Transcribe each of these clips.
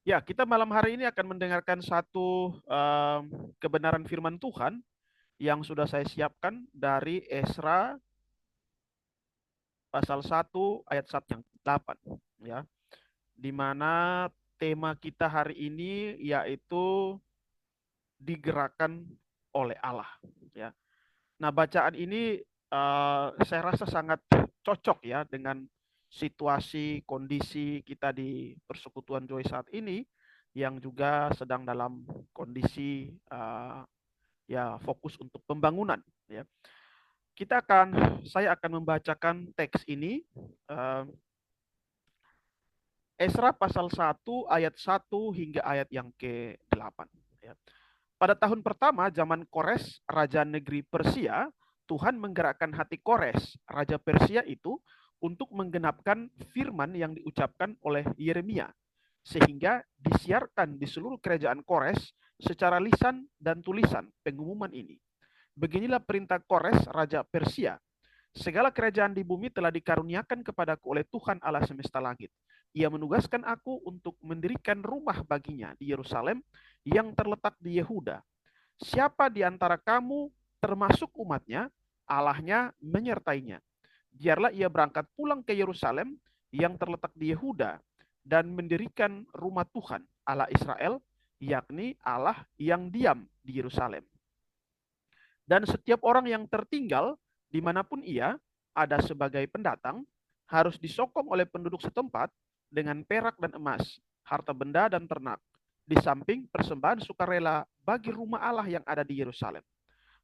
Ya, kita malam hari ini akan mendengarkan satu kebenaran firman Tuhan yang sudah saya siapkan dari Esra pasal 1 ayat 1 yang 8 ya. Di mana tema kita hari ini yaitu digerakkan oleh Allah ya. Nah, bacaan ini saya rasa sangat cocok ya dengan situasi kondisi kita di Persekutuan Joy saat ini yang juga sedang dalam kondisi ya fokus untuk pembangunan ya. Saya akan membacakan teks ini eh, Esra pasal 1 ayat 1 hingga ayat yang ke-8 ya. Pada tahun pertama zaman Kores, raja negeri Persia, Tuhan menggerakkan hati Kores, raja Persia itu, untuk menggenapkan firman yang diucapkan oleh Yeremia, sehingga disiarkan di seluruh kerajaan Kores secara lisan dan tulisan pengumuman ini. Beginilah perintah Kores, raja Persia. Segala kerajaan di bumi telah dikaruniakan kepadaku oleh Tuhan Allah semesta langit. Ia menugaskan aku untuk mendirikan rumah baginya di Yerusalem yang terletak di Yehuda. Siapa di antara kamu termasuk umatnya, Allahnya menyertainya. Biarlah ia berangkat pulang ke Yerusalem yang terletak di Yehuda dan mendirikan rumah Tuhan Allah Israel, yakni Allah yang diam di Yerusalem. Dan setiap orang yang tertinggal dimanapun ia ada sebagai pendatang harus disokong oleh penduduk setempat dengan perak dan emas, harta benda dan ternak, di samping persembahan sukarela bagi rumah Allah yang ada di Yerusalem.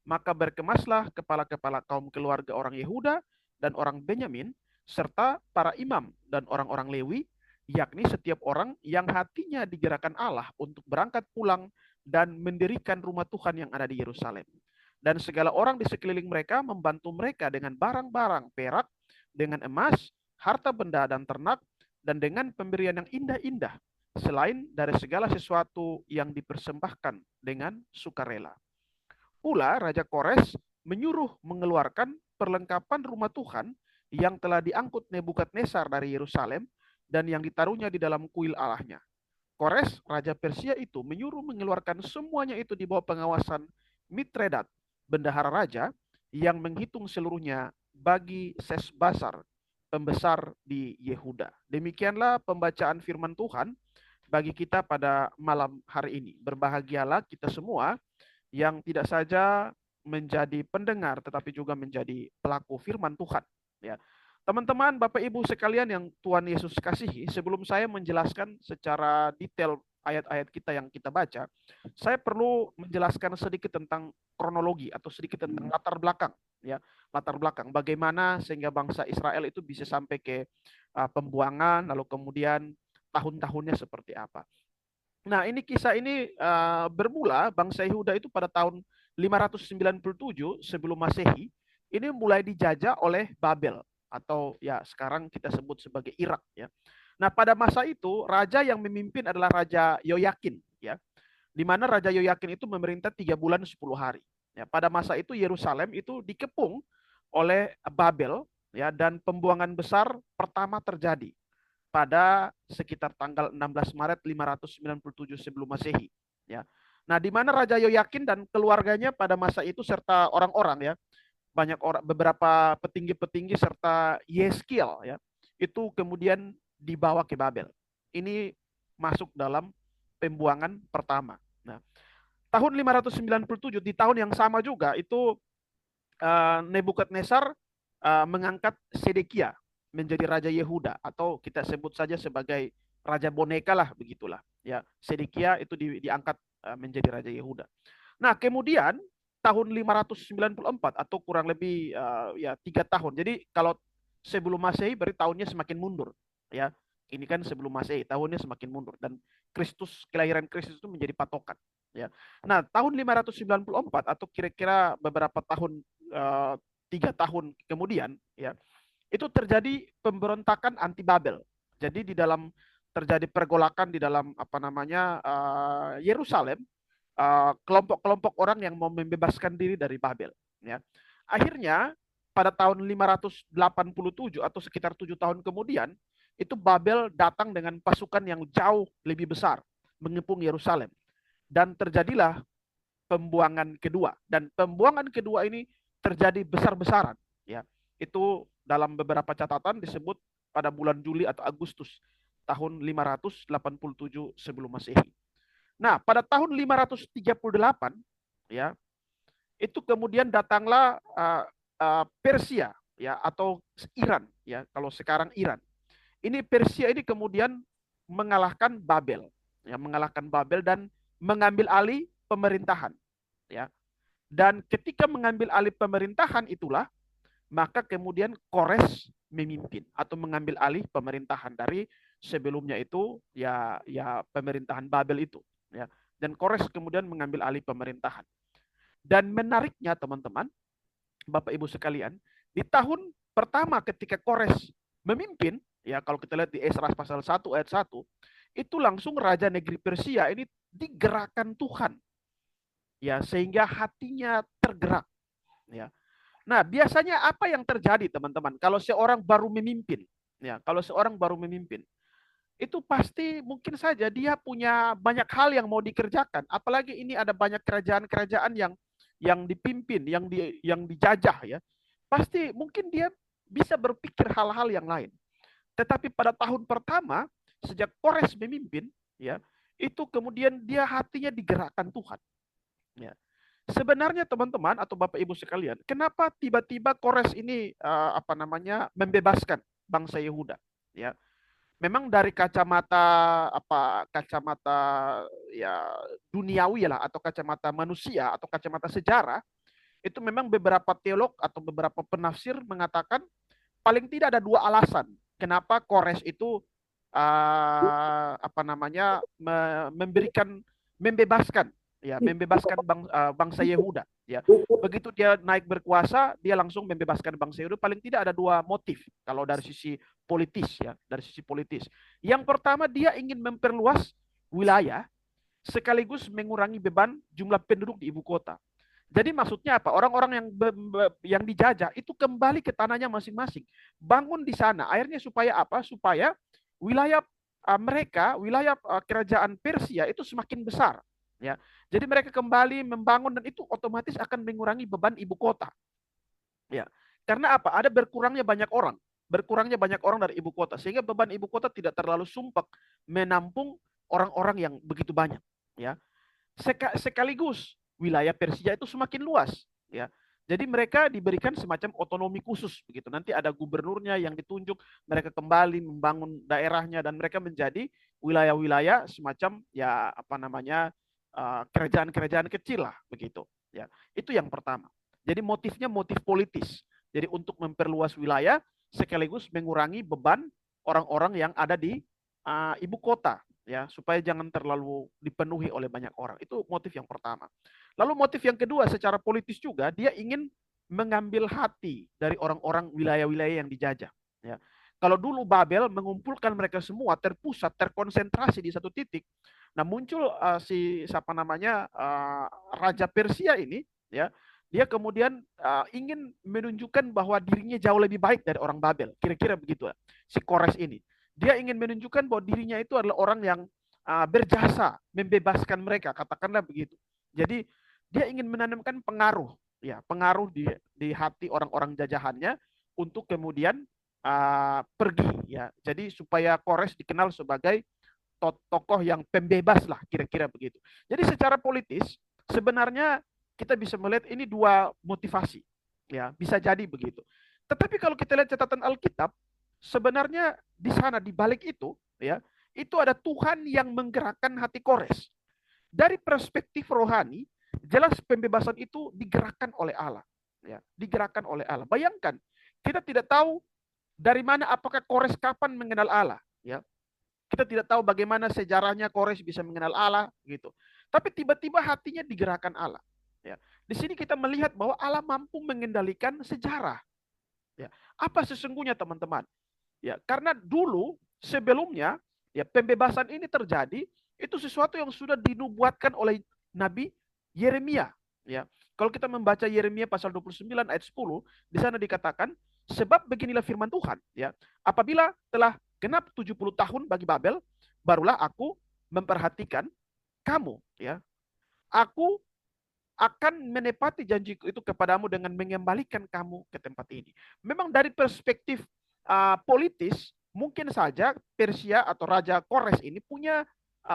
Maka berkemaslah kepala-kepala kaum keluarga orang Yehuda dan orang Benyamin, serta para imam dan orang-orang Lewi, yakni setiap orang yang hatinya digerakkan Allah untuk berangkat pulang dan mendirikan rumah Tuhan yang ada di Yerusalem. Dan segala orang di sekeliling mereka membantu mereka dengan barang-barang perak, dengan emas, harta benda dan ternak, dan dengan pemberian yang indah-indah, selain dari segala sesuatu yang dipersembahkan dengan sukarela. Pula Raja Kores menyuruh mengeluarkan perlengkapan rumah Tuhan yang telah diangkut Nebukadnezar dari Yerusalem dan yang ditaruhnya di dalam kuil Allahnya. Kores, Raja Persia itu menyuruh mengeluarkan semuanya itu di bawah pengawasan Mitredat, bendahara raja, yang menghitung seluruhnya bagi Sesbasar, pembesar di Yehuda. Demikianlah pembacaan firman Tuhan bagi kita pada malam hari ini. Berbahagialah kita semua yang tidak saja menjadi pendengar tetapi juga menjadi pelaku firman Tuhan ya. Teman-teman, Bapak Ibu sekalian yang Tuhan Yesus kasihi, sebelum saya menjelaskan secara detail ayat-ayat kita yang kita baca, saya perlu menjelaskan sedikit tentang kronologi atau sedikit tentang latar belakang ya, latar belakang bagaimana sehingga bangsa Israel itu bisa sampai ke pembuangan lalu kemudian tahun-tahunnya seperti apa. Nah, ini kisah ini bermula bangsa Yehuda itu pada tahun 597 sebelum Masehi, ini mulai dijajah oleh Babel atau ya sekarang kita sebut sebagai Irak ya. Nah, pada masa itu raja yang memimpin adalah Raja Yoyakin ya. Di mana Raja Yoyakin itu memerintah 3 bulan 10 hari. Ya, pada masa itu Yerusalem itu dikepung oleh Babel ya, dan pembuangan besar pertama terjadi pada sekitar tanggal 16 Maret 597 sebelum Masehi ya. Nah, di mana Raja Yoyakin dan keluarganya pada masa itu serta orang-orang ya, banyak orang, beberapa petinggi-petinggi serta Yeskiel ya, itu kemudian dibawa ke Babel. Ini masuk dalam pembuangan pertama. Nah, tahun 597 di tahun yang sama juga itu Nebukadnezar mengangkat Sedekia menjadi raja Yehuda atau kita sebut saja sebagai raja boneka lah begitulah ya. Sedekia itu diangkat menjadi raja Yehuda. Nah, kemudian tahun 594 atau kurang lebih ya 3 tahun. Jadi kalau sebelum Masehi berarti tahunnya semakin mundur ya. Ini kan sebelum Masehi, tahunnya semakin mundur dan kelahiran Kristus itu menjadi patokan ya. Nah, tahun 594 atau kira-kira beberapa tahun 3 tahun kemudian ya, itu terjadi pemberontakan anti Babel. Jadi di dalam terjadi pergolakan di dalam apa namanya Yerusalem, kelompok-kelompok orang yang mau membebaskan diri dari Babel ya. Akhirnya pada tahun 587 atau sekitar 7 tahun kemudian itu Babel datang dengan pasukan yang jauh lebih besar mengepung Yerusalem, dan terjadilah pembuangan kedua, dan pembuangan kedua ini terjadi besar-besaran, ya. Itu dalam beberapa catatan disebut pada bulan Juli atau Agustus tahun 587 sebelum Masehi. Nah, pada tahun 538, ya, itu kemudian datanglah Persia, ya, atau Iran, ya, kalau sekarang Iran. Ini Persia ini kemudian mengalahkan Babel, ya, mengalahkan Babel dan mengambil alih pemerintahan, ya. Dan ketika mengambil alih pemerintahan itulah maka kemudian Kores memimpin atau mengambil alih pemerintahan dari sebelumnya itu, ya pemerintahan Babel itu, ya. Dan Kores kemudian mengambil alih pemerintahan. Dan menariknya teman-teman, Bapak Ibu sekalian, di tahun pertama ketika Kores memimpin, ya, kalau kita lihat di Esra pasal 1 ayat 1, itu langsung raja negeri Persia ini digerakkan Tuhan, ya, sehingga hatinya tergerak, ya. Nah, biasanya apa yang terjadi teman-teman kalau seorang baru memimpin? Ya, kalau seorang baru memimpin, itu pasti mungkin saja dia punya banyak hal yang mau dikerjakan. Apalagi ini ada banyak kerajaan-kerajaan yang dipimpin, yang dijajah, ya. Pasti mungkin dia bisa berpikir hal-hal yang lain. Tetapi pada tahun pertama sejak Kores memimpin, ya, itu kemudian dia hatinya digerakkan Tuhan, ya. Sebenarnya teman-teman atau Bapak Ibu sekalian, kenapa tiba-tiba Kores ini membebaskan bangsa Yehuda? Ya, memang dari kacamata ya duniawi lah, atau kacamata manusia atau kacamata sejarah, itu memang beberapa teolog atau beberapa penafsir mengatakan paling tidak ada dua alasan kenapa Kores itu membebaskan, ya, bangsa Yehuda, ya. Begitu dia naik berkuasa, dia langsung membebaskan bangsa Yehuda. Paling tidak ada dua motif kalau dari sisi politis, ya, dari sisi politis. Yang pertama, dia ingin memperluas wilayah sekaligus mengurangi beban jumlah penduduk di ibu kota. Jadi maksudnya apa? Orang-orang yang dijajah itu kembali ke tanahnya masing-masing, bangun di sana. Akhirnya supaya apa? Supaya wilayah wilayah kerajaan Persia itu semakin besar, ya. Jadi mereka kembali membangun, dan itu otomatis akan mengurangi beban ibu kota, ya. Karena apa? Ada berkurangnya banyak orang dari ibu kota, sehingga beban ibu kota tidak terlalu sumpek menampung orang-orang yang begitu banyak, ya. Sekaligus wilayah Persia itu semakin luas, ya. Jadi mereka diberikan semacam otonomi khusus begitu. Nanti ada gubernurnya yang ditunjuk, mereka kembali membangun daerahnya, dan mereka menjadi wilayah-wilayah semacam, ya, kerajaan-kerajaan kecil lah begitu, ya. Itu yang pertama. Jadi motifnya motif politis. Jadi untuk memperluas wilayah sekaligus mengurangi beban orang-orang yang ada di ibu kota, ya, supaya jangan terlalu dipenuhi oleh banyak orang. Itu motif yang pertama. Lalu motif yang kedua secara politis juga, dia ingin mengambil hati dari orang-orang wilayah-wilayah yang dijajah, ya. Kalau dulu Babel mengumpulkan mereka semua terpusat, terkonsentrasi di satu titik. Nah, muncul Raja Persia ini, ya. Dia kemudian ingin menunjukkan bahwa dirinya jauh lebih baik dari orang Babel. Kira-kira begitu, si Kores ini. Dia ingin menunjukkan bahwa dirinya itu adalah orang yang berjasa membebaskan mereka, katakanlah begitu. Jadi dia ingin menanamkan pengaruh, ya, pengaruh di hati orang-orang jajahannya untuk kemudian pergi, ya. Jadi supaya Kores dikenal sebagai tokoh yang pembebas lah, kira-kira begitu. Jadi secara politis sebenarnya kita bisa melihat ini dua motivasi, ya, bisa jadi begitu. Tetapi kalau kita lihat catatan Alkitab, sebenarnya di sana di balik itu, ya, itu ada Tuhan yang menggerakkan hati Kores. Dari perspektif rohani, jelas pembebasan itu digerakkan oleh Allah, ya, digerakkan oleh Allah. Bayangkan, kita tidak tahu dari mana, apakah Kores kapan mengenal Allah, ya. Kita tidak tahu bagaimana sejarahnya Kores bisa mengenal Allah gitu. Tapi tiba-tiba hatinya digerakkan Allah, ya. Di sini kita melihat bahwa Allah mampu mengendalikan sejarah, ya. Apa sesungguhnya teman-teman? Ya, karena dulu sebelumnya, ya, pembebasan ini terjadi itu sesuatu yang sudah dinubuatkan oleh Nabi Yeremia, ya. Kalau kita membaca Yeremia pasal 29 ayat 10, di sana dikatakan, sebab beginilah firman Tuhan, ya. Apabila telah genap 70 tahun bagi Babel, barulah aku memperhatikan kamu, ya. Aku akan menepati janjiku itu kepadamu dengan mengembalikan kamu ke tempat ini. Memang dari perspektif politis, mungkin saja Persia atau Raja Kores ini punya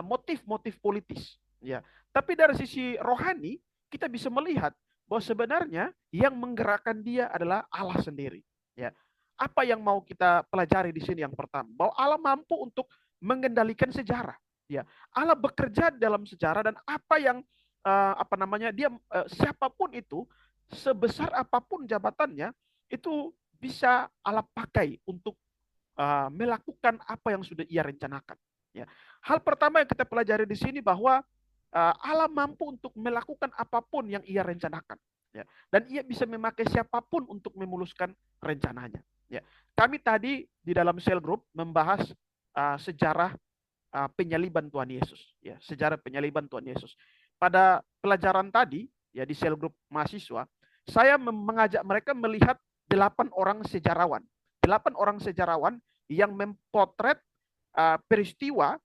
motif-motif politis. Ya. Tapi dari sisi rohani, kita bisa melihat bahwa sebenarnya yang menggerakkan dia adalah Allah sendiri. Ya. Apa yang mau kita pelajari di sini yang pertama? Bahwa Allah mampu untuk mengendalikan sejarah. Ya. Allah bekerja dalam sejarah dan apa yang dia siapapun itu, sebesar apapun jabatannya, itu bisa Allah pakai untuk melakukan apa yang sudah ia rencanakan. Ya. Hal pertama yang kita pelajari di sini bahwa Allah mampu untuk melakukan apapun yang ia rencanakan. Ya. Dan ia bisa memakai siapapun untuk memuluskan rencananya. Ya. Kami tadi di dalam sel group membahas sejarah penyaliban Tuhan Yesus. Ya, sejarah penyaliban Tuhan Yesus. Pada pelajaran tadi, ya di sel grup mahasiswa, saya mengajak mereka melihat 8 orang sejarawan. 8 orang sejarawan yang mempotret peristiwa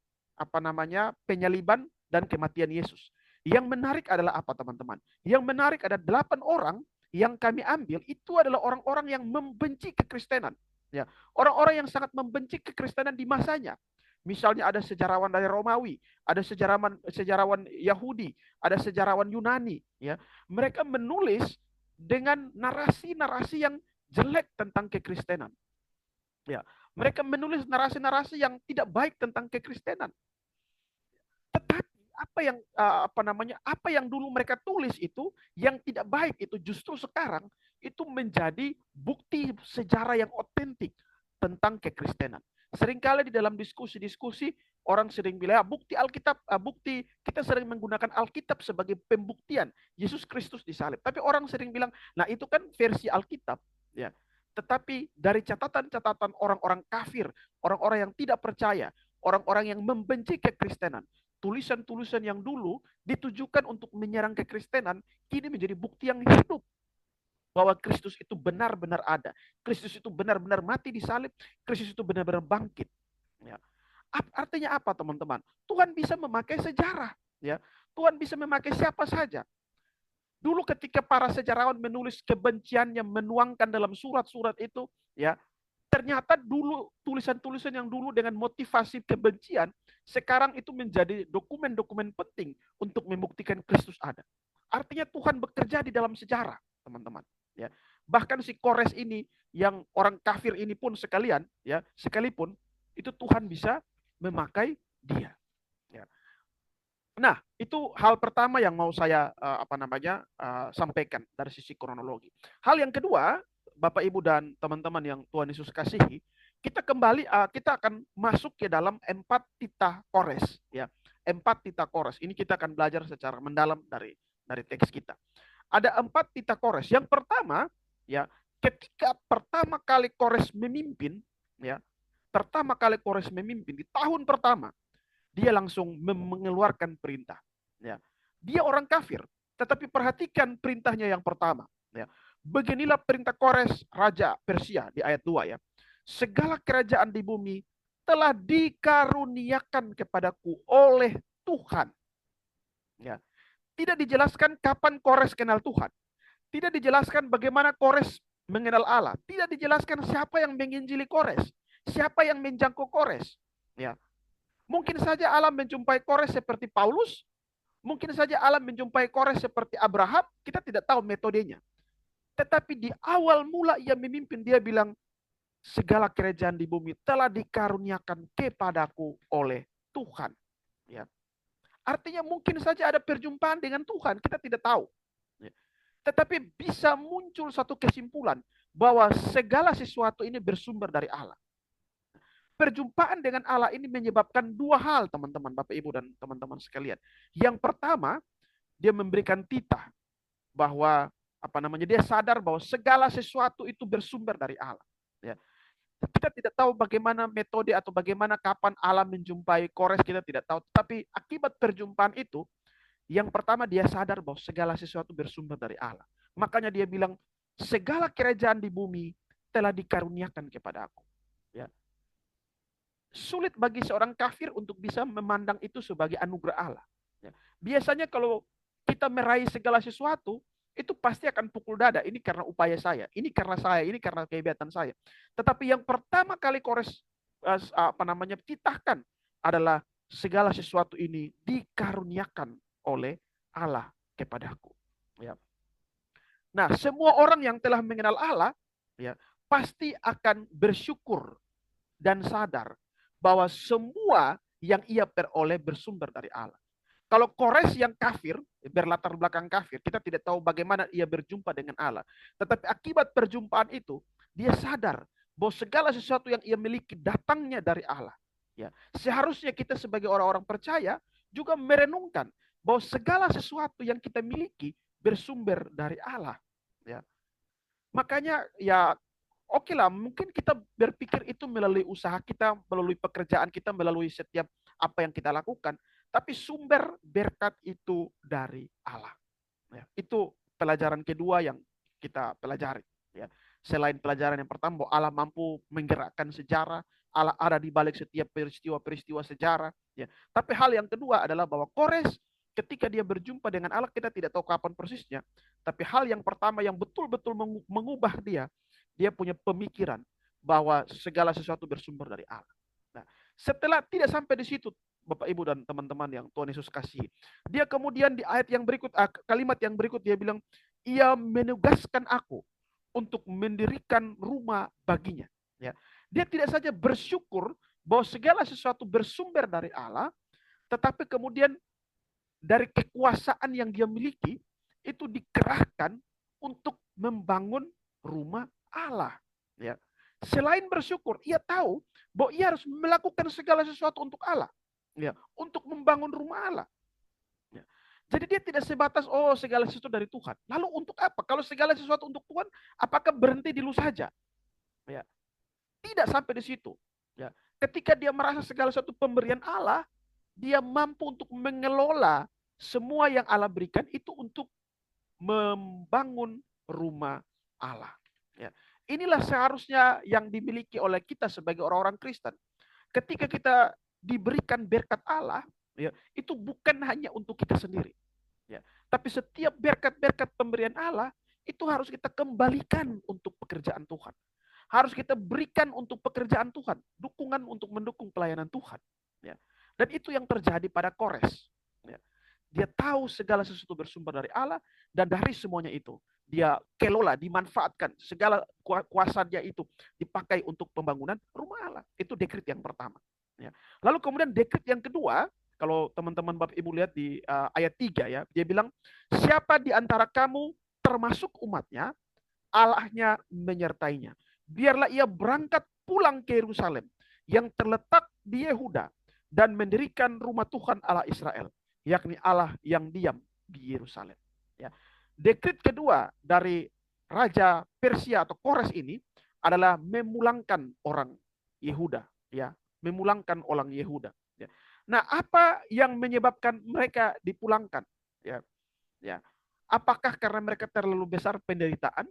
penyaliban dan kematian Yesus. Yang menarik adalah apa, teman-teman? Yang menarik ada 8 orang yang kami ambil itu adalah orang-orang yang membenci kekristenan. Ya, orang-orang yang sangat membenci kekristenan di masanya. Misalnya ada sejarawan dari Romawi, ada sejarawan Yahudi, ada sejarawan Yunani. Ya, mereka menulis dengan narasi-narasi yang jelek tentang kekristenan. Ya, mereka menulis narasi-narasi yang tidak baik tentang kekristenan. Tetapi apa yang dulu mereka tulis itu yang tidak baik itu justru sekarang itu menjadi bukti sejarah yang otentik tentang kekristenan. Seringkali di dalam diskusi-diskusi orang sering bilang bukti Alkitab, bukti kita sering menggunakan Alkitab sebagai pembuktian Yesus Kristus disalib. Tapi orang sering bilang, nah itu kan versi Alkitab, ya. Tetapi dari catatan-catatan orang-orang kafir, orang-orang yang tidak percaya, orang-orang yang membenci kekristenan, tulisan-tulisan yang dulu ditujukan untuk menyerang kekristenan, kini menjadi bukti yang hidup bahwa Kristus itu benar-benar ada. Kristus itu benar-benar mati di salib. Kristus itu benar-benar bangkit. Ya. Artinya apa, teman-teman? Tuhan bisa memakai sejarah. Ya. Tuhan bisa memakai siapa saja. Dulu ketika para sejarawan menulis kebenciannya, menuangkan dalam surat-surat itu, ya, ternyata dulu tulisan-tulisan yang dulu dengan motivasi kebencian, sekarang itu menjadi dokumen-dokumen penting untuk membuktikan Kristus ada. Artinya Tuhan bekerja di dalam sejarah, teman-teman. Ya, bahkan si Kores ini, yang orang kafir ini pun sekalian, ya, sekalipun itu Tuhan bisa memakai dia. Ya. Nah, itu hal pertama yang mau saya sampaikan dari sisi kronologi. Hal yang kedua, Bapak Ibu dan teman-teman yang Tuhan Yesus kasihi, kita akan masuk ke dalam 4 titah Kores, ya. 4 titah Kores. Ini kita akan belajar secara mendalam dari teks kita. Ada 4 titah Kores. Yang pertama, ya, ketika pertama kali Kores memimpin, ya, di tahun pertama, dia langsung mengeluarkan perintah. Ya. Dia orang kafir, tetapi perhatikan perintahnya yang pertama. Ya. Beginilah perintah Kores, Raja Persia di ayat 2. Ya. Segala kerajaan di bumi telah dikaruniakan kepadaku oleh Tuhan. Ya. Tidak dijelaskan kapan Kores kenal Tuhan. Tidak dijelaskan bagaimana Kores mengenal Allah. Tidak dijelaskan siapa yang menginjili Kores. Siapa yang menjangkau Kores. Ya. Mungkin saja Allah menjumpai Kores seperti Paulus. Mungkin saja Allah menjumpai Kores seperti Abraham. Kita tidak tahu metodenya. Tetapi di awal mula ia memimpin, dia bilang, segala kerajaan di bumi telah dikaruniakan kepadaku oleh Tuhan. Ya. Artinya mungkin saja ada perjumpaan dengan Tuhan. Kita tidak tahu. Ya. Tetapi bisa muncul satu kesimpulan bahwa segala sesuatu ini bersumber dari Allah. Perjumpaan dengan Allah ini menyebabkan 2 hal, teman-teman, Bapak Ibu dan teman-teman sekalian. Yang pertama, dia memberikan titah bahwa dia sadar bahwa segala sesuatu itu bersumber dari Allah. Ya. Kita tidak tahu bagaimana metode atau bagaimana kapan Allah menjumpai Kores, kita tidak tahu. Tapi akibat perjumpaan itu, yang pertama dia sadar bahwa segala sesuatu bersumber dari Allah. Makanya dia bilang, segala kerajaan di bumi telah dikaruniakan kepada aku. Ya. sulit bagi seorang kafir untuk bisa memandang itu sebagai anugerah Allah. Ya. Biasanya kalau kita meraih segala sesuatu, itu pasti akan pukul dada. Ini karena upaya saya, ini karena saya, ini karena kehebatan saya. Tetapi yang pertama kali Kores titahkan adalah segala sesuatu ini dikaruniakan oleh Allah kepadaku. Ya. Nah, semua orang yang telah mengenal Allah, ya, pasti akan bersyukur dan sadar bahwa semua yang ia peroleh bersumber dari Allah. Kalau Kores yang kafir, berlatar belakang kafir, kita tidak tahu bagaimana ia berjumpa dengan Allah. Tetapi akibat perjumpaan itu, dia sadar bahwa segala sesuatu yang ia miliki datangnya dari Allah. Ya, seharusnya kita sebagai orang-orang percaya juga merenungkan bahwa segala sesuatu yang kita miliki bersumber dari Allah. Ya, makanya ya oke lah, mungkin kita berpikir itu melalui usaha kita, melalui pekerjaan kita, melalui setiap apa yang kita lakukan. Tapi sumber berkat itu dari Allah. Ya, itu pelajaran kedua yang kita pelajari. Ya. Selain pelajaran yang pertama, bahwa Allah mampu menggerakkan sejarah, Allah ada di balik setiap peristiwa-peristiwa sejarah. Ya. Tapi hal yang kedua adalah bahwa Kores ketika dia berjumpa dengan Allah, kita tidak tahu kapan persisnya. Tapi hal yang pertama yang betul-betul mengubah dia punya pemikiran bahwa segala sesuatu bersumber dari Allah. Nah, setelah tidak sampai di situ, Bapak Ibu dan teman-teman yang Tuhan Yesus kasih, dia kemudian di ayat yang berikut, kalimat yang berikut dia bilang, ia menugaskan aku untuk mendirikan rumah baginya. Ya. Dia tidak saja bersyukur bahwa segala sesuatu bersumber dari Allah, tetapi kemudian dari kekuasaan yang dia miliki, itu dikerahkan untuk membangun rumah Allah. Ya. Selain bersyukur, ia tahu bahwa ia harus melakukan segala sesuatu untuk Allah. Ya, untuk membangun rumah Allah. Ya. Jadi dia tidak sebatas, oh segala sesuatu dari Tuhan. Lalu untuk apa? Kalau segala sesuatu untuk Tuhan, apakah berhenti di lu saja? Ya. Tidak sampai di situ. Ya. Ketika dia merasa segala sesuatu pemberian Allah, dia mampu untuk mengelola semua yang Allah berikan itu untuk membangun rumah Allah. Ya. Inilah seharusnya yang dimiliki oleh kita sebagai orang-orang Kristen. Ketika kita diberikan berkat Allah, ya, itu bukan hanya untuk kita sendiri. Ya. Tapi setiap berkat-berkat pemberian Allah, itu harus kita kembalikan untuk pekerjaan Tuhan. Harus kita berikan untuk pekerjaan Tuhan. Dukungan untuk mendukung pelayanan Tuhan. Ya. Dan itu yang terjadi pada Kores. Ya. Dia tahu segala sesuatu bersumber dari Allah, dan dari semuanya itu dia kelola, dimanfaatkan segala kuasanya itu dipakai untuk pembangunan rumah Allah. Itu dekret yang pertama. Ya. Lalu kemudian dekret yang kedua, kalau teman-teman Bapak Ibu lihat di ayat 3 ya, dia bilang, siapa di antara kamu termasuk umatnya, Allahnya menyertainya. Biarlah ia berangkat pulang ke Yerusalem yang terletak di Yehuda dan mendirikan rumah Tuhan Allah Israel, yakni Allah yang diam di Yerusalem. Ya. Dekret kedua dari Raja Persia atau Kores ini adalah memulangkan orang Yehuda, ya, memulangkan orang Yehuda. Ya. Nah, apa yang menyebabkan mereka dipulangkan? Ya, ya. Apakah karena mereka terlalu besar penderitaan?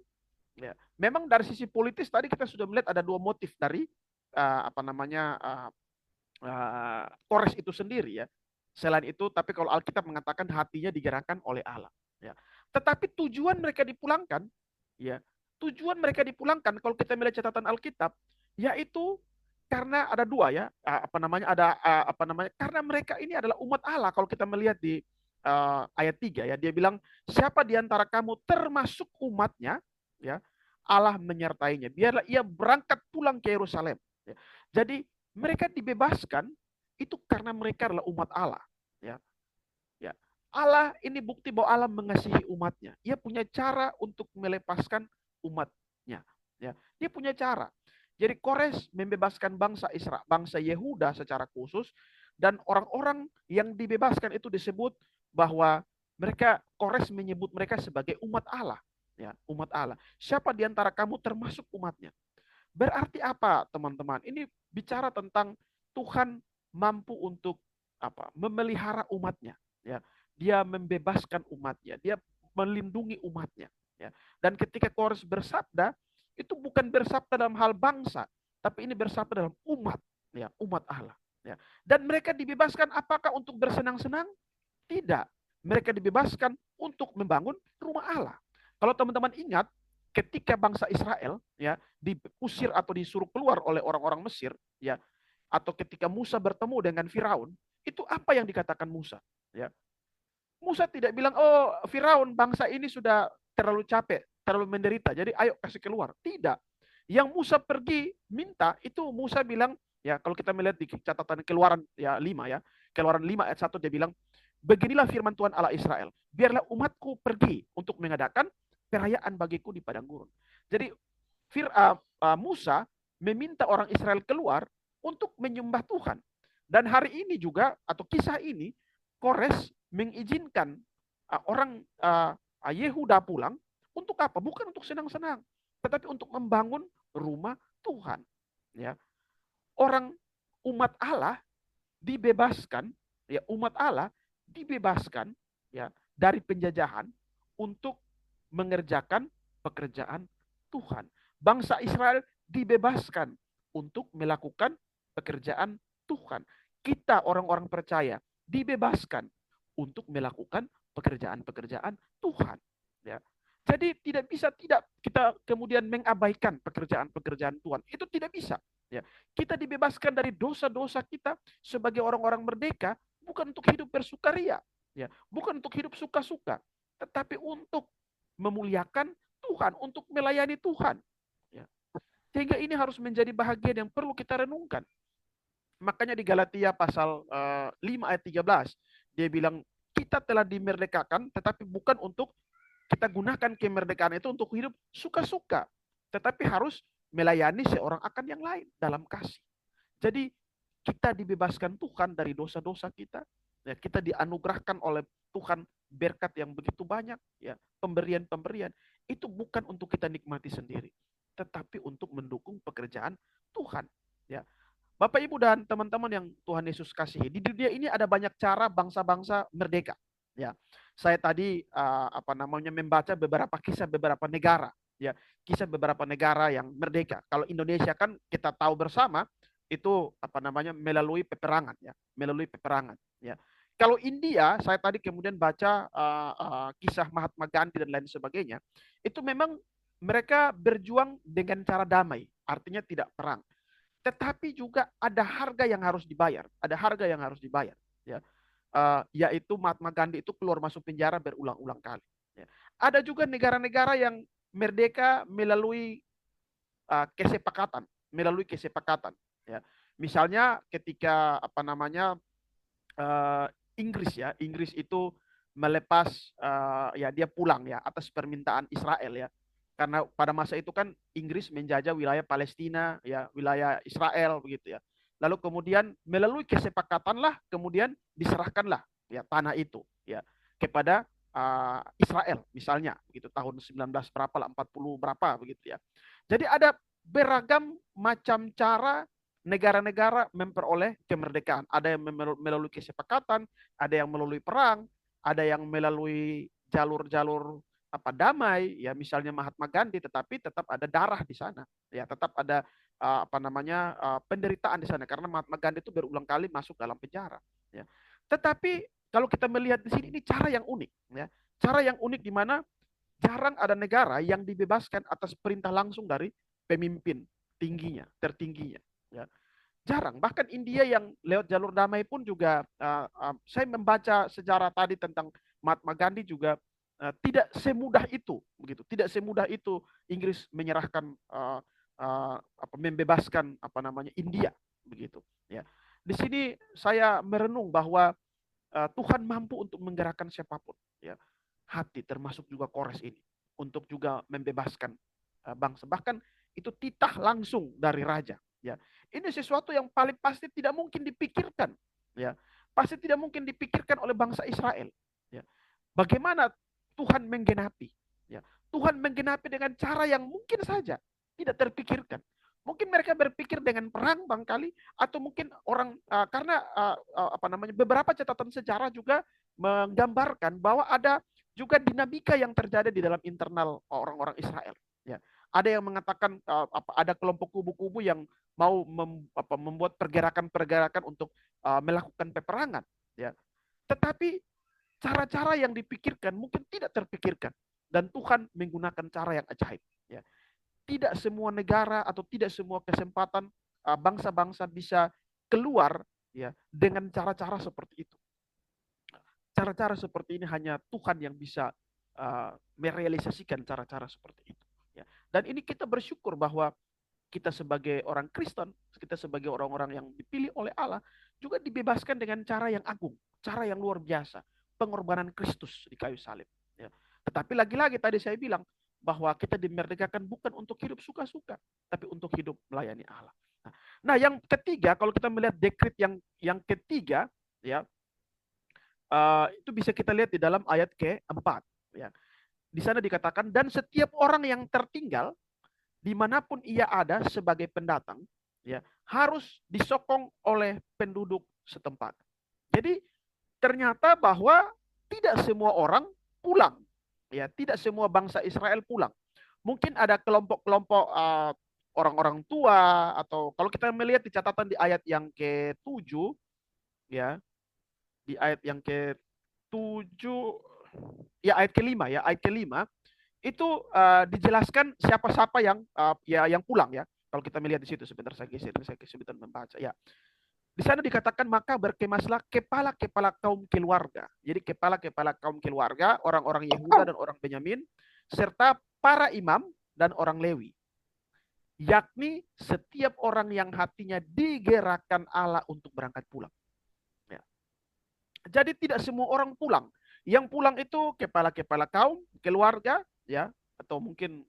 Ya. Memang dari sisi politis tadi kita sudah melihat ada dua motif dari Kores itu sendiri ya. Selain itu, tapi kalau Alkitab mengatakan hatinya digerakkan oleh Allah. Ya. Tetapi tujuan mereka dipulangkan, ya, tujuan mereka dipulangkan kalau kita melihat catatan Alkitab, yaitu karena ada dua ya, karena mereka ini adalah umat Allah. Kalau kita melihat di ayat 3 ya, dia bilang, siapa di antara kamu termasuk umatnya, ya, Allah menyertainya. Biarlah ia berangkat pulang ke Yerusalem. Ya. Jadi mereka dibebaskan itu karena mereka adalah umat Allah. Ya, ya. Allah ini bukti bahwa Allah mengasihi umatnya. Ia punya cara untuk melepaskan umatnya. Ya, dia punya cara. Jadi Kores membebaskan bangsa Israel, bangsa Yehuda secara khusus, dan orang-orang yang dibebaskan itu disebut bahwa mereka, Kores menyebut mereka sebagai umat Allah. Ya, umat Allah. Siapa di antara kamu termasuk umatnya? Berarti apa, teman-teman? Ini bicara tentang Tuhan mampu untuk memelihara umatnya. Ya, dia membebaskan umatnya, dia melindungi umatnya. Ya. Dan ketika Kores bersabda, itu bukan bersabda dalam hal bangsa, tapi ini bersabda dalam umat. ya, umat Allah. Ya. Dan mereka dibebaskan apakah untuk bersenang-senang? Tidak. Mereka dibebaskan untuk membangun rumah Allah. Kalau teman-teman ingat, ketika bangsa Israel ya diusir atau disuruh keluar oleh orang-orang Mesir, ya, atau ketika Musa bertemu dengan Firaun, itu apa yang dikatakan Musa? Ya, Musa tidak bilang, oh Firaun bangsa ini sudah terlalu capek, terlalu menderita, jadi ayo kasih keluar. Tidak. Yang Musa pergi minta, itu Musa bilang, ya kalau kita melihat di catatan Keluaran ya 5 ya, Keluaran 5 ayat 1 dia bilang, beginilah firman Tuhan Allah Israel, biarlah umatku pergi untuk mengadakan perayaan bagiku di padang gurun. Jadi Musa meminta orang Israel keluar untuk menyembah Tuhan. Dan hari ini juga, atau kisah ini, Kores mengizinkan orang Yehuda pulang untuk apa? Bukan untuk senang-senang, tetapi untuk membangun rumah Tuhan. Ya, orang umat Allah dibebaskan, ya umat Allah dibebaskan ya dari penjajahan untuk mengerjakan pekerjaan Tuhan. Bangsa Israel dibebaskan untuk melakukan pekerjaan Tuhan. Kita orang-orang percaya dibebaskan untuk melakukan pekerjaan-pekerjaan Tuhan. Ya. Jadi tidak bisa tidak kita kemudian mengabaikan pekerjaan-pekerjaan Tuhan. Itu tidak bisa. Ya. Kita dibebaskan dari dosa-dosa kita sebagai orang-orang merdeka, bukan untuk hidup bersukaria, ya, bukan untuk hidup suka-suka, tetapi untuk memuliakan Tuhan, untuk melayani Tuhan. Ya. Sehingga ini harus menjadi bahagian yang perlu kita renungkan. Makanya di Galatia pasal 5 ayat 13, dia bilang, kita telah dimerdekakan, tetapi bukan untuk kita gunakan kemerdekaan itu untuk hidup suka-suka, tetapi harus melayani seorang akan yang lain dalam kasih. Jadi kita dibebaskan Tuhan dari dosa-dosa kita. Ya, kita dianugerahkan oleh Tuhan berkat yang begitu banyak, ya, pemberian-pemberian. Itu bukan untuk kita nikmati sendiri, tetapi untuk mendukung pekerjaan Tuhan. Ya. Bapak, Ibu, dan teman-teman yang Tuhan Yesus kasihi, di dunia ini ada banyak cara bangsa-bangsa merdeka. Ya, saya tadi membaca beberapa kisah beberapa negara, ya, kisah beberapa negara yang merdeka. Kalau Indonesia kan kita tahu bersama itu melalui peperangan, ya, melalui peperangan. Ya. Kalau India, saya tadi kemudian baca kisah Mahatma Gandhi dan lain sebagainya, itu memang mereka berjuang dengan cara damai, artinya tidak perang. Tetapi juga ada harga yang harus dibayar, ada harga yang harus dibayar, ya. Yaitu Mahatma Gandhi itu keluar masuk penjara berulang-ulang kali. Ya. Ada juga negara-negara yang merdeka melalui kesepakatan, ya. Misalnya ketika Inggris, ya, Inggris itu melepas ya dia pulang, ya, atas permintaan Israel, ya, karena pada masa itu kan Inggris menjajah wilayah Palestina, ya, wilayah Israel begitu, ya. Lalu kemudian melalui kesepakatanlah kemudian diserahkanlah, ya, tanah itu, ya, kepada Israel misalnya begitu tahun 19 berapa lah, 40 berapa begitu, ya. Jadi ada beragam macam cara negara-negara memperoleh kemerdekaan. Ada yang melalui kesepakatan, ada yang melalui perang, ada yang melalui jalur-jalur damai, ya, misalnya Mahatma Gandhi, tetapi tetap ada darah di sana, ya, tetap ada penderitaan di sana karena Mahatma Gandhi itu berulang kali masuk dalam penjara, ya. Tetapi kalau kita melihat di sini, ini cara yang unik, ya, cara yang unik di mana jarang ada negara yang dibebaskan atas perintah langsung dari pemimpin tertingginya, ya. Jarang. Bahkan India yang lewat jalur damai pun juga, saya membaca sejarah tadi tentang Mahatma Gandhi juga tidak semudah itu, begitu. Tidak semudah itu Inggris menyerahkan, membebaskan India, begitu. Ya. Di sini saya merenung bahwa Tuhan mampu untuk menggerakkan siapapun, ya, hati termasuk juga Kores ini untuk juga membebaskan bangsa. Bahkan itu titah langsung dari raja. Ya, ini sesuatu yang paling pasti tidak mungkin dipikirkan. Ya, pasti tidak mungkin dipikirkan oleh bangsa Israel. Ya, bagaimana Tuhan menggenapi? Ya, Tuhan menggenapi dengan cara yang mungkin saja tidak terpikirkan. Mungkin mereka berpikir dengan perang barangkali, atau mungkin orang karena beberapa catatan sejarah juga menggambarkan bahwa ada juga dinamika yang terjadi di dalam internal orang-orang Israel. Ya, ada yang mengatakan ada kelompok kubu-kubu yang mau membuat pergerakan-pergerakan untuk melakukan peperangan, ya. Tetapi cara-cara yang dipikirkan mungkin tidak terpikirkan, dan Tuhan menggunakan cara yang ajaib, ya. Tidak semua negara atau tidak semua kesempatan bangsa-bangsa bisa keluar, ya, dengan cara-cara seperti itu. Cara-cara seperti ini hanya Tuhan yang bisa merealisasikan cara-cara seperti itu, ya. Dan ini kita bersyukur bahwa kita sebagai orang Kristen, kita sebagai orang-orang yang dipilih oleh Allah, juga dibebaskan dengan cara yang agung, cara yang luar biasa, pengorbanan Kristus di kayu salib, ya. Tetapi lagi-lagi tadi saya bilang bahwa kita dimerdekakan bukan untuk hidup suka-suka, tapi untuk hidup melayani Allah. Nah, yang ketiga, kalau kita melihat dekret yang ketiga, ya, itu bisa kita lihat di dalam ayat keempat, ya. Di sana dikatakan, dan setiap orang yang tertinggal dimanapun ia ada sebagai pendatang, ya, harus disokong oleh penduduk setempat. Jadi ternyata bahwa tidak semua orang pulang, ya, tidak semua bangsa Israel pulang. Mungkin ada kelompok-kelompok orang-orang tua, atau kalau kita melihat di catatan di ayat yang ke-7, ya, di ayat yang ke-7, ya, ayat ke-5, ya, ayat ke-5 itu dijelaskan siapa-siapa yang ya yang pulang, ya. Kalau kita melihat di situ, sebentar saya geser, saya sebentar membaca, ya. Di sana dikatakan, maka berkemaslah kepala-kepala kaum keluarga. Jadi kepala-kepala kaum keluarga, orang-orang Yehuda dan orang Benyamin, serta para imam dan orang Lewi. Yakni setiap orang yang hatinya digerakkan Allah untuk berangkat pulang. Ya. Jadi tidak semua orang pulang. Yang pulang itu kepala-kepala kaum, keluarga, ya, atau mungkin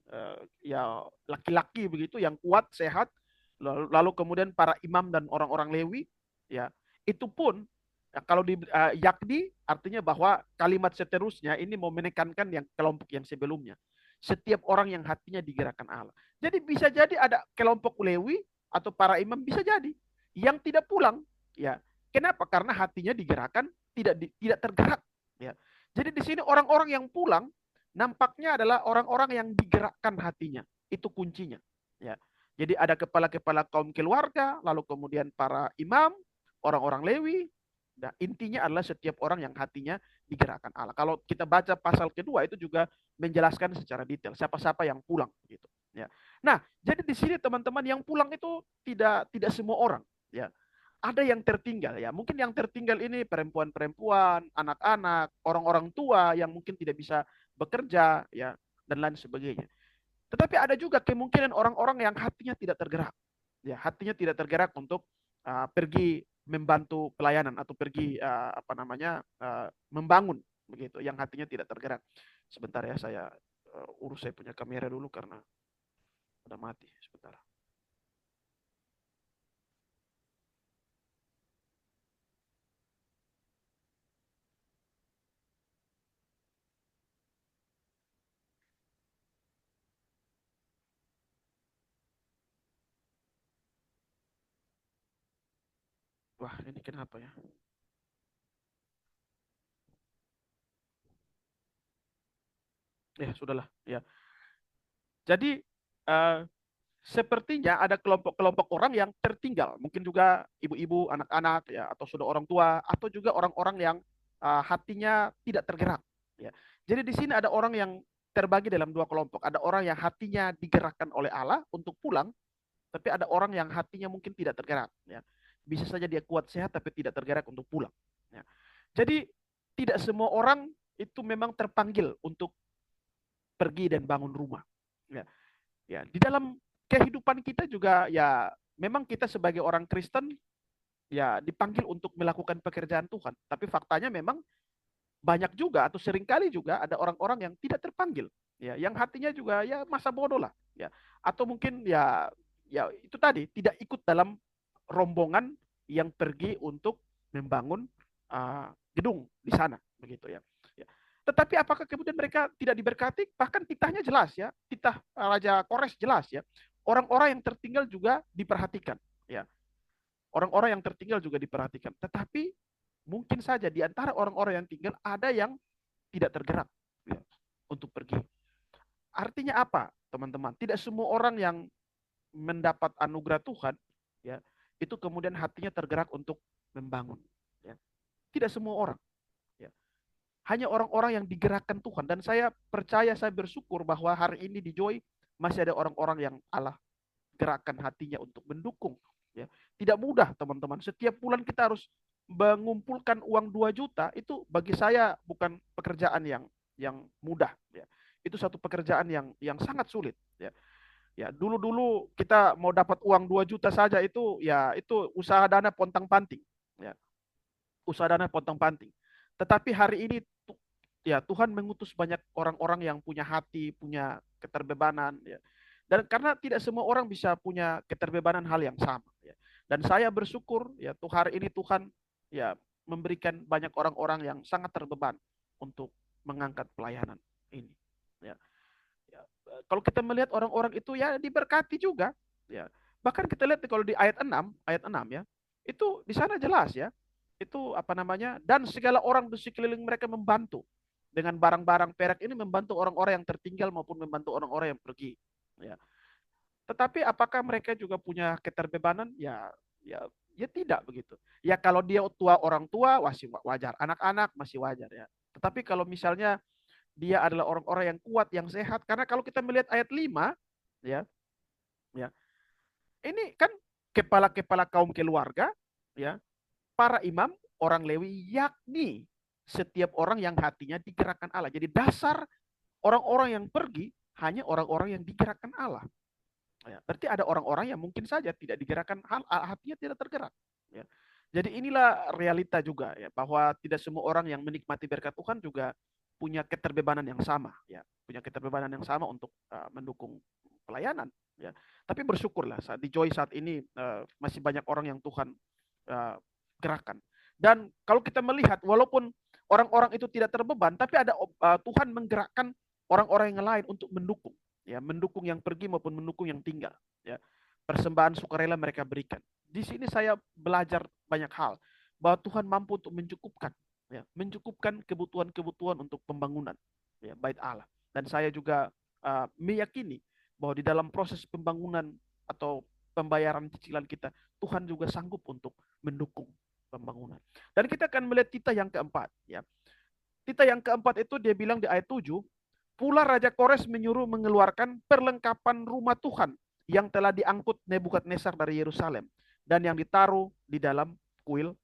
ya laki-laki begitu yang kuat, sehat. Lalu kemudian para imam dan orang-orang Lewi, ya. Itu pun ya, kalau di yakni artinya bahwa kalimat seterusnya ini mau menekankan yang kelompok yang sebelumnya. Setiap orang yang hatinya digerakkan Allah. Jadi bisa jadi ada kelompok Lewi atau para imam, bisa jadi yang tidak pulang, ya. Kenapa? Karena hatinya digerakkan, tidak tergerak, ya. Jadi di sini orang-orang yang pulang nampaknya adalah orang-orang yang digerakkan hatinya. Itu kuncinya, ya. Jadi ada kepala-kepala kaum keluarga, lalu kemudian para imam, orang-orang Lewi. Nah, intinya adalah setiap orang yang hatinya digerakkan Allah. Kalau kita baca pasal kedua itu juga menjelaskan secara detail siapa-siapa yang pulang gitu, ya. Nah, jadi di sini teman-teman, yang pulang itu tidak semua orang, ya. Ada yang tertinggal, ya. Mungkin yang tertinggal ini perempuan-perempuan, anak-anak, orang-orang tua yang mungkin tidak bisa bekerja, ya, dan lain sebagainya. Tetapi ada juga kemungkinan orang-orang yang hatinya tidak tergerak, ya, hatinya tidak tergerak untuk pergi membantu pelayanan atau pergi membangun begitu, yang hatinya tidak tergerak. Sebentar ya, saya urus saya punya kamera dulu karena udah mati. Sebentar. Wah, ini kenapa ya? Ya, sudahlah, ya. Jadi uh, sepertinya ada kelompok-kelompok orang yang tertinggal, mungkin juga ibu-ibu, anak-anak, ya, atau sudah orang tua, atau juga orang-orang yang hatinya tidak tergerak, ya. Jadi di sini ada orang yang terbagi dalam dua kelompok. Ada orang yang hatinya digerakkan oleh Allah untuk pulang, tapi ada orang yang hatinya mungkin tidak tergerak, ya. Bisa saja dia kuat sehat tapi tidak tergerak untuk pulang, ya. Jadi tidak semua orang itu memang terpanggil untuk pergi dan bangun rumah, ya. Ya, di dalam kehidupan kita juga, ya, memang kita sebagai orang Kristen ya dipanggil untuk melakukan pekerjaan Tuhan. Tapi faktanya memang banyak juga atau seringkali juga ada orang-orang yang tidak terpanggil, ya, yang hatinya juga ya masa bodoh lah, ya. Atau mungkin ya itu tadi tidak ikut dalam rombongan yang pergi untuk membangun gedung di sana begitu, ya. Ya. Tetapi apakah kemudian mereka tidak diberkati? Bahkan titahnya jelas, ya. Titah Raja Kores jelas, ya. Orang-orang yang tertinggal juga diperhatikan, ya. Orang-orang yang tertinggal juga diperhatikan. Tetapi mungkin saja di antara orang-orang yang tinggal ada yang tidak tergerak, ya, untuk pergi. Artinya apa, teman-teman? Tidak semua orang yang mendapat anugerah Tuhan ya, itu kemudian hatinya tergerak untuk membangun. Ya. Tidak semua orang. Ya. Hanya orang-orang yang digerakkan Tuhan. Dan saya percaya, saya bersyukur bahwa hari ini di Joy masih ada orang-orang yang Allah gerakan hatinya untuk mendukung. Ya. Tidak mudah, teman-teman. Setiap bulan kita harus mengumpulkan uang 2 juta, itu bagi saya bukan pekerjaan yang mudah. Ya. Itu satu pekerjaan yang sangat sulit. Ya. Ya, dulu-dulu kita mau dapat uang 2 juta saja itu ya itu usaha dana pontang-panting. Ya, usaha dana pontang-panting. Tetapi hari ini ya Tuhan mengutus banyak orang-orang yang punya hati, punya keterbebanan ya. Dan karena tidak semua orang bisa punya keterbebanan hal yang sama ya. Dan saya bersyukur ya tuh hari ini Tuhan ya memberikan banyak orang-orang yang sangat terbeban untuk mengangkat pelayanan ini. Ya. Ya, kalau kita melihat orang-orang itu ya diberkati juga ya. Bahkan kita lihat kalau di ayat 6 ya. Itu di sana jelas ya. Itu apa namanya? Dan segala orang di sekeliling mereka membantu dengan barang-barang perak ini, membantu orang-orang yang tertinggal maupun membantu orang-orang yang pergi ya. Tetapi apakah mereka juga punya keterbebanan? Ya ya tidak begitu. Ya kalau dia tua, orang tua masih wajar, anak-anak masih wajar ya. Tetapi kalau misalnya dia adalah orang-orang yang kuat, yang sehat. Karena kalau kita melihat ayat 5, ya, ya, ini kan kepala-kepala kaum keluarga, ya, para imam, orang Lewi, yakni setiap orang yang hatinya digerakkan Allah. Jadi dasar orang-orang yang pergi hanya orang-orang yang digerakkan Allah. Ya, berarti ada orang-orang yang mungkin saja tidak digerakkan, hatinya tidak tergerak. Ya. Jadi inilah realita juga ya, bahwa tidak semua orang yang menikmati berkat Tuhan juga punya keterbebanan yang sama, ya, punya keterbebanan yang sama untuk mendukung pelayanan. Ya. Tapi bersyukurlah saat di Joy saat ini masih banyak orang yang Tuhan uh, gerakan. Dan kalau kita melihat, walaupun orang-orang itu tidak terbeban, tapi ada Tuhan menggerakkan orang-orang yang lain untuk mendukung, ya, mendukung yang pergi maupun mendukung yang tinggal. Ya. Persembahan sukarela mereka berikan. Di sini saya belajar banyak hal bahwa Tuhan mampu untuk mencukupkan, ya, mencukupkan kebutuhan-kebutuhan untuk pembangunan, ya, bait Allah. Dan saya juga meyakini bahwa di dalam proses pembangunan atau pembayaran cicilan kita, Tuhan juga sanggup untuk mendukung pembangunan. Dan kita akan melihat titah yang keempat, ya. Titah yang keempat itu dia bilang di ayat 7, pula Raja Kores menyuruh mengeluarkan perlengkapan rumah Tuhan yang telah diangkut Nebukadnezar dari Yerusalem dan yang ditaruh di dalam kuil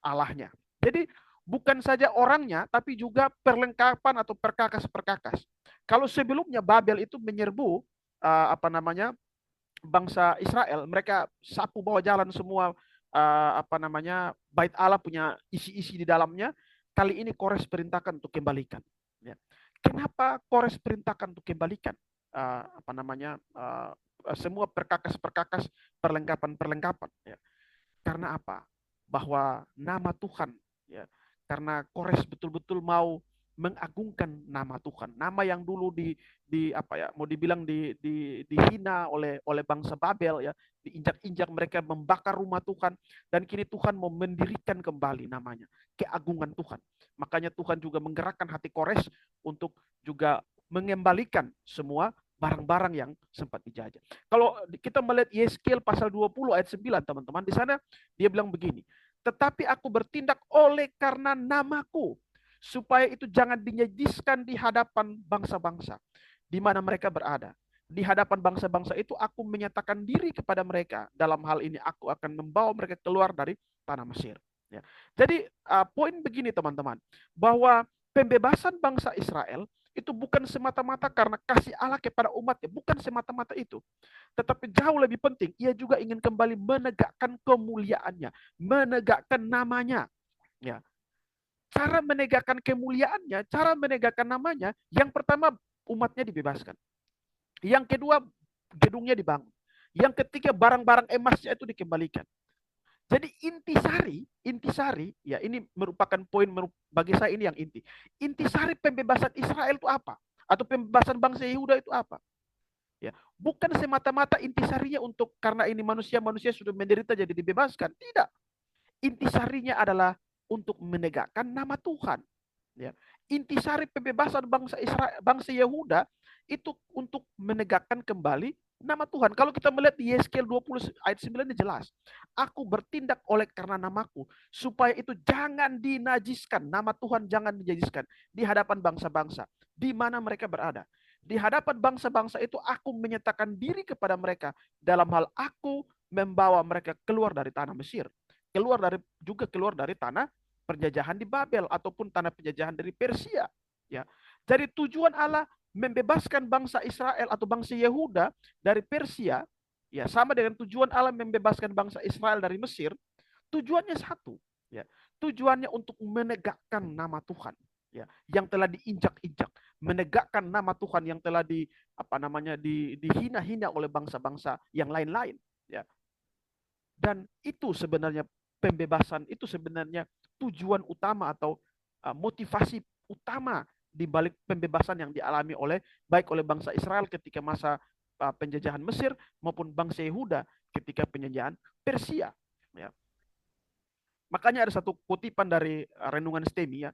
Allahnya. Jadi bukan saja orangnya, tapi juga perlengkapan atau perkakas-perkakas. Kalau sebelumnya Babel itu menyerbu apa namanya bangsa Israel, mereka sapu bawa jalan semua apa namanya bait Allah punya isi-isi di dalamnya. Kali ini Kores perintahkan untuk kembalikan. Ya. Kenapa Kores perintahkan untuk kembalikan apa namanya semua perkakas-perkakas, perlengkapan-perlengkapan? Ya. Karena apa? Bahwa nama Tuhan, ya, karena Kores betul-betul mau mengagungkan nama Tuhan, nama yang dulu di apa ya, mau dibilang dihina oleh bangsa Babel, ya, diinjak-injak, mereka membakar rumah Tuhan, dan kini Tuhan mau mendirikan kembali namanya, keagungan Tuhan. Makanya Tuhan juga menggerakkan hati Kores untuk juga mengembalikan semua barang-barang yang sempat dijajah. Kalau kita melihat Yeskiel pasal 20 ayat 9, teman-teman, di sana dia bilang begini, tetapi aku bertindak oleh karena namaku, supaya itu jangan dinyajiskan di hadapan bangsa-bangsa di mana mereka berada. Di hadapan bangsa-bangsa itu aku menyatakan diri kepada mereka. Dalam hal ini aku akan membawa mereka keluar dari tanah Mesir. Ya. Jadi poin begini teman-teman, bahwa pembebasan bangsa Israel itu bukan semata-mata karena kasih Allah kepada umatnya, bukan semata-mata itu. Tetapi jauh lebih penting, ia juga ingin kembali menegakkan kemuliaannya, menegakkan namanya. Ya. Cara menegakkan kemuliaannya, cara menegakkan namanya, yang pertama umatnya dibebaskan. Yang kedua, gedungnya dibangun. Yang ketiga, barang-barang emasnya itu dikembalikan. Jadi intisari, ya ini merupakan poin bagi saya ini yang inti. Intisari pembebasan Israel itu apa? Atau pembebasan bangsa Yehuda itu apa? Ya, bukan semata-mata intisarinya untuk karena ini manusia sudah menderita jadi dibebaskan. Tidak. Intisarinya adalah untuk menegakkan nama Tuhan. Ya. Intisari pembebasan bangsa Israel, bangsa Yehuda itu untuk menegakkan kembali Nama Tuhan. Kalau kita melihat di Yeskel 20 ayat 9 ini jelas. Aku bertindak oleh karena namaku. Supaya itu jangan dinajiskan. Nama Tuhan jangan dinajiskan. Di hadapan bangsa-bangsa. Di mana mereka berada. Di hadapan bangsa-bangsa itu aku menyatakan diri kepada mereka. Dalam hal aku membawa mereka keluar dari tanah Mesir. Keluar dari tanah penjajahan di Babel. Ataupun tanah penjajahan dari Persia. Ya. Jadi tujuan Allah membebaskan bangsa Israel atau bangsa Yehuda dari Persia, ya sama dengan tujuan Allah membebaskan bangsa Israel dari Mesir, tujuannya satu, ya. Tujuannya untuk menegakkan nama Tuhan, ya, yang telah diinjak-injak, menegakkan nama Tuhan yang telah dihina-hina oleh bangsa-bangsa yang lain-lain, ya. Dan itu sebenarnya pembebasan, itu sebenarnya tujuan utama atau motivasi utama di balik pembebasan yang dialami baik oleh bangsa Israel ketika masa penjajahan Mesir maupun bangsa Yehuda ketika penjajahan Persia. Ya. Makanya ada satu kutipan dari renungan STEMI, ya,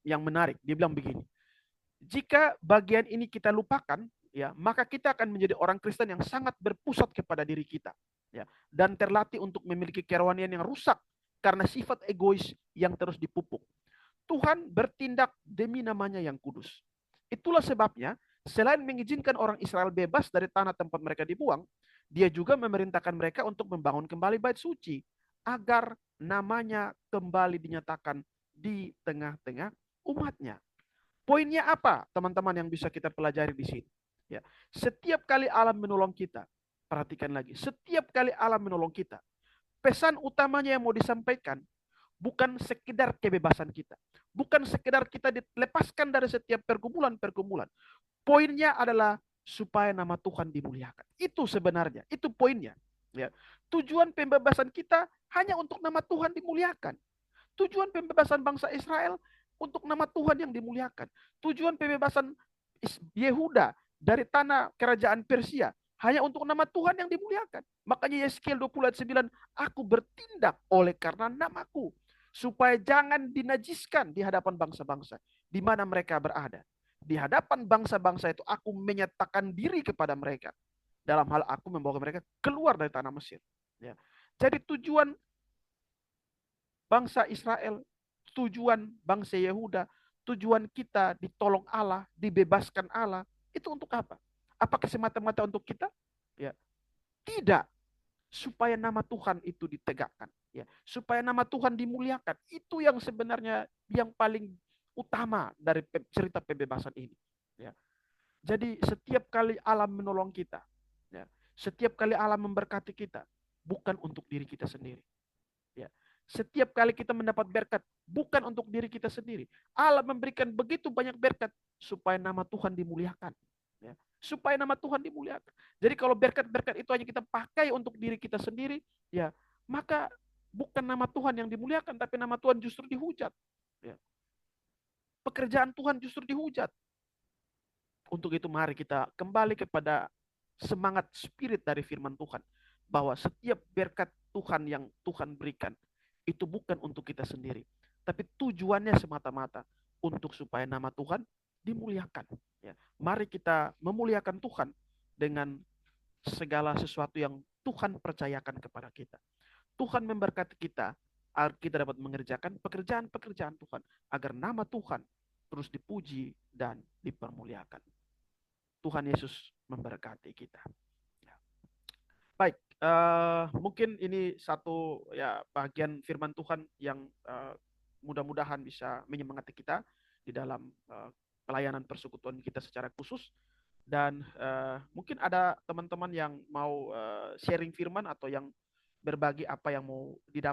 yang menarik. Dia bilang begini, jika bagian ini kita lupakan, ya, maka kita akan menjadi orang Kristen yang sangat berpusat kepada diri kita, ya, dan terlatih untuk memiliki kerohanian yang rusak karena sifat egois yang terus dipupuk. Tuhan bertindak demi namanya yang kudus. Itulah sebabnya selain mengizinkan orang Israel bebas dari tanah tempat mereka dibuang, dia juga memerintahkan mereka untuk membangun kembali bait suci agar namanya kembali dinyatakan di tengah-tengah umatnya. Poinnya apa, teman-teman, yang bisa kita pelajari di sini? Ya, setiap kali Allah menolong kita, perhatikan lagi, setiap kali Allah menolong kita, pesan utamanya yang mau disampaikan bukan sekedar kebebasan kita, bukan sekedar kita dilepaskan dari setiap pergumulan-pergumulan. Poinnya adalah supaya nama Tuhan dimuliakan. Itu sebenarnya, itu poinnya. Ya, tujuan pembebasan kita hanya untuk nama Tuhan dimuliakan. Tujuan pembebasan bangsa Israel untuk nama Tuhan yang dimuliakan. Tujuan pembebasan Yehuda dari tanah kerajaan Persia hanya untuk nama Tuhan yang dimuliakan. Makanya Yeskel 20 ayat 9, aku bertindak oleh karena namaku, supaya jangan dinajiskan di hadapan bangsa-bangsa di mana mereka berada. Di hadapan bangsa-bangsa itu aku menyatakan diri kepada mereka. Dalam hal aku membawa mereka keluar dari tanah Mesir. Ya. Jadi tujuan bangsa Israel, tujuan bangsa Yehuda, tujuan kita ditolong Allah, dibebaskan Allah, itu untuk apa? Apakah semata-mata untuk kita? Ya, tidak. Supaya nama Tuhan itu ditegakkan, ya, supaya nama Tuhan dimuliakan. Itu yang sebenarnya yang paling utama dari cerita pembebasan ini. Ya. Jadi setiap kali Allah menolong kita, ya, setiap kali Allah memberkati kita, bukan untuk diri kita sendiri. Ya. Setiap kali kita mendapat berkat, bukan untuk diri kita sendiri. Allah memberikan begitu banyak berkat supaya nama Tuhan dimuliakan. Ya. Supaya nama Tuhan dimuliakan. Jadi kalau berkat-berkat itu hanya kita pakai untuk diri kita sendiri, ya, maka bukan nama Tuhan yang dimuliakan, tapi nama Tuhan justru dihujat. Ya. Pekerjaan Tuhan justru dihujat. Untuk itu mari kita kembali kepada semangat spirit dari firman Tuhan. Bahwa setiap berkat Tuhan yang Tuhan berikan, itu bukan untuk kita sendiri. Tapi tujuannya semata-mata untuk supaya nama Tuhan dimuliakan. Ya. Mari kita memuliakan Tuhan dengan segala sesuatu yang Tuhan percayakan kepada kita. Tuhan memberkati kita agar kita dapat mengerjakan pekerjaan-pekerjaan Tuhan. Agar nama Tuhan terus dipuji dan dipermuliakan. Tuhan Yesus memberkati kita. Ya. Baik, mungkin ini satu ya bagian firman Tuhan yang mudah-mudahan bisa menyemangati kita di dalam pelayanan persekutuan kita secara khusus. Dan mungkin ada teman-teman yang mau sharing firman atau yang berbagi apa yang mau didapat